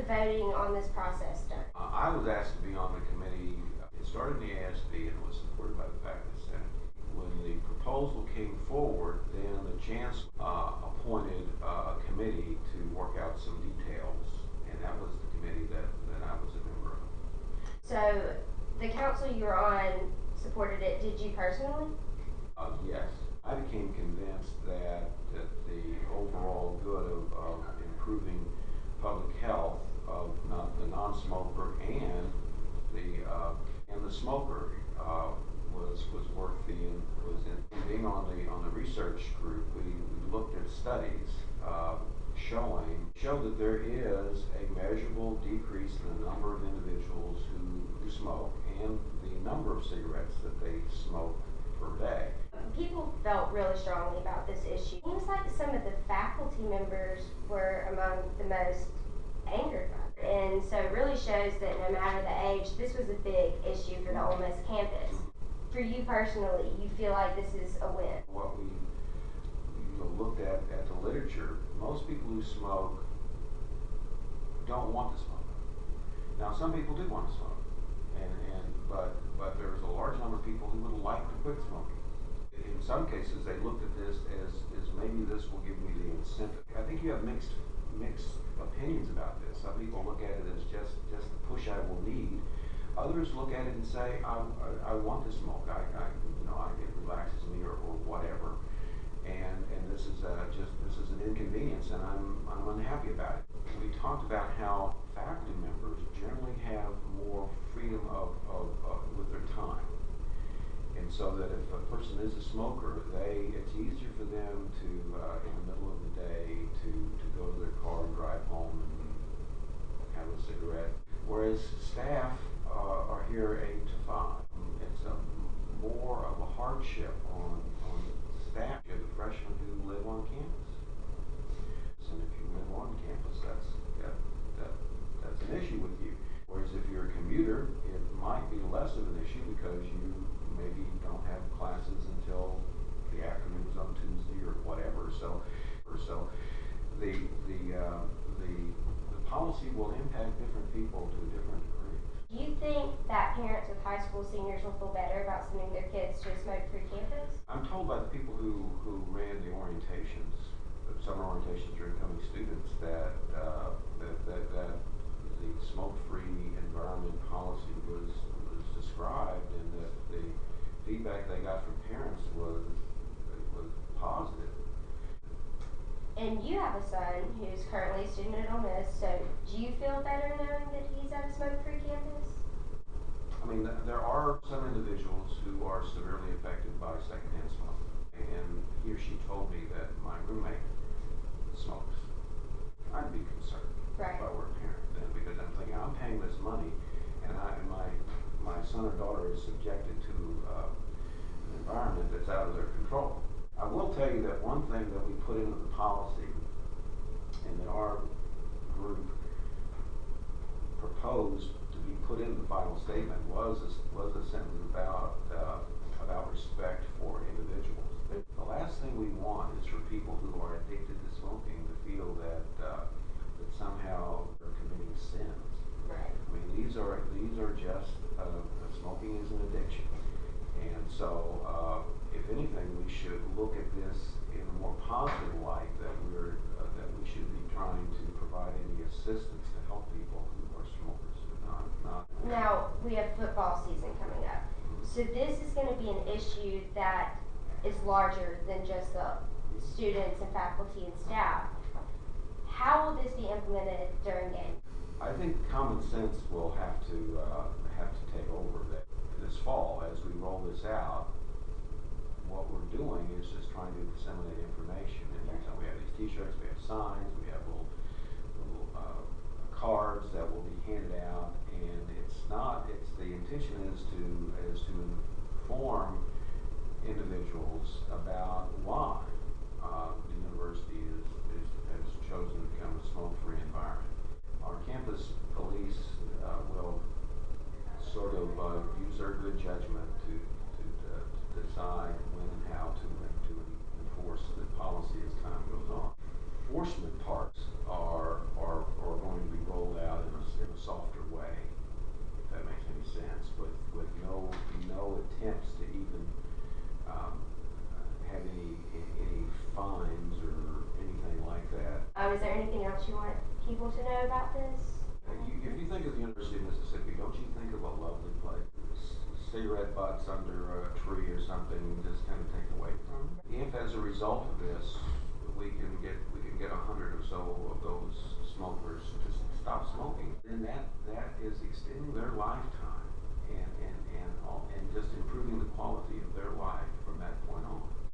voting on this process done? I was asked to be on the committee. It started in the ASB and was supported by the faculty senate. When the proposal came forward, then the chancellor appointed a committee to work out some details, and that was the committee that I was a member of. So the council you were on supported it. Did you personally? Yes. I became convinced that the overall good of improving public health of the non-smoker and the smoker was worth in being on the research group. We looked at studies show that there is a measurable decrease in the number of individuals who smoke and the number of cigarettes that they smoke per day. People felt really strongly about this issue. It seems like some of the faculty members were among the most angered by it. And so it really shows that no matter the age, this was a big issue for the Ole Miss campus. For you personally, you feel like this is a win? What we looked at the literature, most people who smoke don't want to smoke. Now, some people do want to smoke, but there's a large number of people who would like to quit smoking. In some cases, they looked at this as maybe this will give me the incentive. I think you have mixed opinions about this. Some people look at it as just the push I will need. Others look at it and say, I want to smoke. It relaxes me or whatever. And this is an inconvenience, and I'm unhappy about it. We talked about how faculty members generally have more freedom with their time. And so that if a person is a smoker, it's easier for them to, in the middle of the day, to go to their car and drive home and have a cigarette. Whereas staff are here 8 to 5. It's more of a hardship on staff. You have the freshmen who live on campus. And if you live on campus, that's an issue with you. Whereas if you're a commuter, it might be less of an issue because you maybe don't have classes until the afternoons on Tuesday or whatever. So the policy will impact different people to a different degree. Do you think that parents with high school seniors will feel better about sending their kids to a smoke-free campus? I'm told by the people who ran the orientations, summer orientations for incoming students, that the smoke-free environment policy was described, and that the feedback they got from parents was positive. And you have a son who's currently a student at Ole Miss, so do you feel better knowing that he's at a smoke-free campus? I mean, there are some individuals who are severely affected by secondhand smoke, and he or she told me that my roommate smokes. I'd be concerned if I were a parent then, because I'm thinking I'm paying this money, and my son or daughter is subjected to an environment that's out of their control. I will tell you that one thing that we put into the policy, and that our group proposed to be put in the final statement, was a sentence about respect for individuals. The last thing we want is for people who are addicted to smoking to feel that somehow they're committing sins. Right. I mean, these are just smoking is an addiction, and so if anything, we should look at this in a more positive light, that we should be trying to provide any assistance to help people who are smokers. Now we have football season coming up, so this is going to be an issue that is larger than just the students and faculty and staff. How will this be implemented during games? I think common sense will have to take over this fall as we roll this out. What we're doing is just trying to disseminate information, and so we have these T-shirts, we have signs, we have little cards that will be handed out, and the intention is to inform individuals about why the university has chosen to become a smoke-free environment. Our campus police will sort of use their good judgment to decide when and how to enforce the policy as time goes on. Enforcement parts are going to be rolled out Is there anything else you want people to know about this? If you think of the University of Mississippi, don't you think of a lovely place? Cigarette butts under a tree or something, just kind of taken away from it. If as a result of this, we can get 100 or so of those smokers to stop smoking, then that is extending their lifetime.